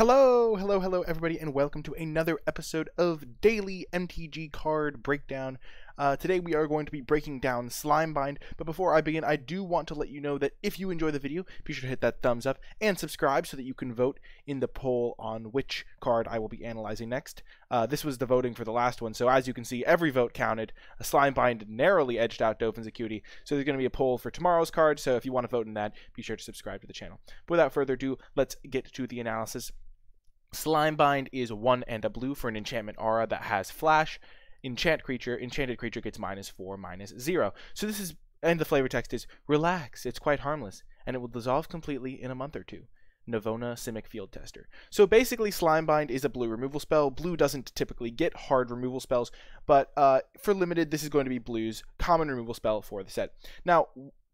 Hello everybody, and welcome to another episode of Daily MTG Card Breakdown. Today we are going to be breaking down Slimebind, but before I begin, I do want to let you know that if you enjoy the video, be sure to hit that thumbs up and subscribe so that you can vote in the poll on which card I will be analyzing next. This was the voting for the last one, so as you can see, every vote counted. Slimebind narrowly edged out Dolphin's Acuity, so there's going to be a poll for tomorrow's card, so if you want to vote in that, be sure to subscribe to the channel. But without further ado, let's get to the analysis. Slimebind is 1 and a blue for an enchantment aura that has flash. Enchanted creature gets -4/-0. So this is, and the flavor text is, relax, it's quite harmless, and it will dissolve completely in a month or two. Navona Simic Field Tester. So basically Slimebind is a blue removal spell. Blue doesn't typically get hard removal spells, but for limited, this is going to be blue's common removal spell for the set. Now,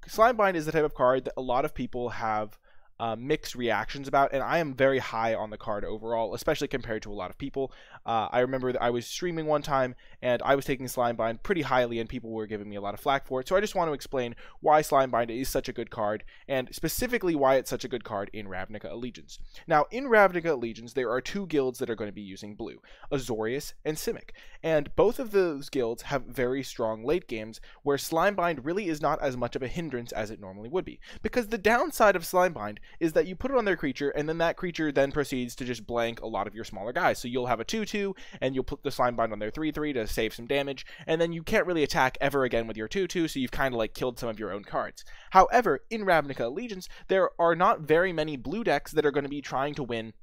Slimebind is the type of card that a lot of people have mixed reactions about, and I am very high on the card overall, especially compared to a lot of people. I remember that I was streaming one time and I was taking Slimebind pretty highly and people were giving me a lot of flack for it, so I just want to explain why Slimebind is such a good card, and specifically why it's such a good card in Ravnica Allegiance. Now, in Ravnica Allegiance, there are two guilds that are going to be using blue, Azorius and Simic, and both of those guilds have very strong late games where Slimebind really is not as much of a hindrance as it normally would be, because the downside of Slimebind is that you put it on their creature, and then that creature then proceeds to just blank a lot of your smaller guys. So you'll have a 2/2, and you'll put the Slimebind on their 3/3 to save some damage, and then you can't really attack ever again with your 2/2, so you've kind of like killed some of your own cards. However, in Ravnica Allegiance, there are not very many blue decks that are going to be trying to win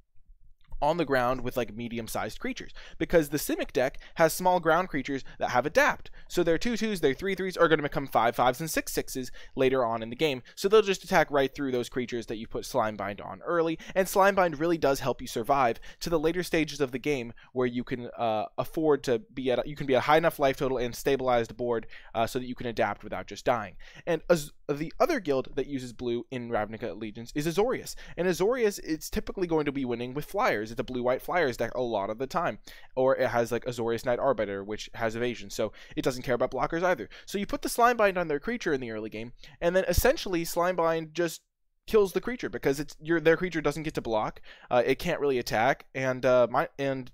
on the ground with like medium-sized creatures, because the Simic deck has small ground creatures that have adapt, so their 2/2s, their 3/3s are going to become 5/5s and 6/6s later on in the game, so they'll just attack right through those creatures that you put Slimebind on early, and Slimebind really does help you survive to the later stages of the game where you can afford to be at a high enough life total and stabilized board so that you can adapt without just dying. And the other guild that uses blue in Ravnica Allegiance is Azorius, and Azorius, it's typically going to be winning with flyers. It's a blue-white flyers deck a lot of the time, or it has like Azorius Knight Arbiter, which has evasion, so it doesn't care about blockers either. So you put the Slimebind on their creature in the early game, and then essentially Slimebind just kills the creature because their creature doesn't get to block, it can't really attack, and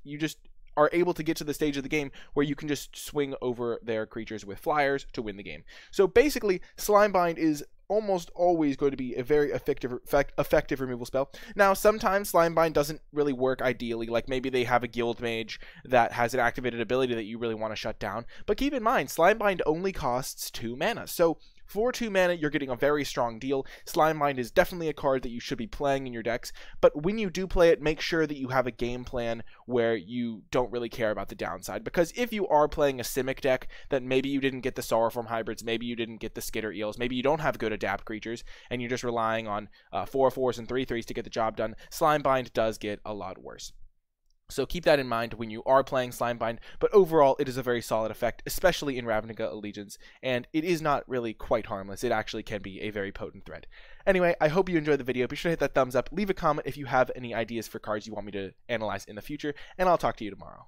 you just are able to get to the stage of the game where you can just swing over their creatures with flyers to win the game. So basically, Slimebind is almost always going to be a very effective removal spell. Now, sometimes Slimebind doesn't really work ideally, like maybe they have a guild mage that has an activated ability that you really want to shut down, but keep in mind, Slimebind only costs 2 mana, so for 2 mana, you're getting a very strong deal. Slimebind is definitely a card that you should be playing in your decks, but when you do play it, make sure that you have a game plan where you don't really care about the downside, because if you are playing a Simic deck that maybe you didn't get the Sorrowform hybrids, maybe you didn't get the Skitter Eels, maybe you don't have good adapt creatures, and you're just relying on 4/4s and 3/3s to get the job done, Slimebind does get a lot worse. So keep that in mind when you are playing Slimebind, but overall it is a very solid effect, especially in Ravnica Allegiance, and it is not really quite harmless. It actually can be a very potent threat. Anyway, I hope you enjoyed the video. Be sure to hit that thumbs up, leave a comment if you have any ideas for cards you want me to analyze in the future, and I'll talk to you tomorrow.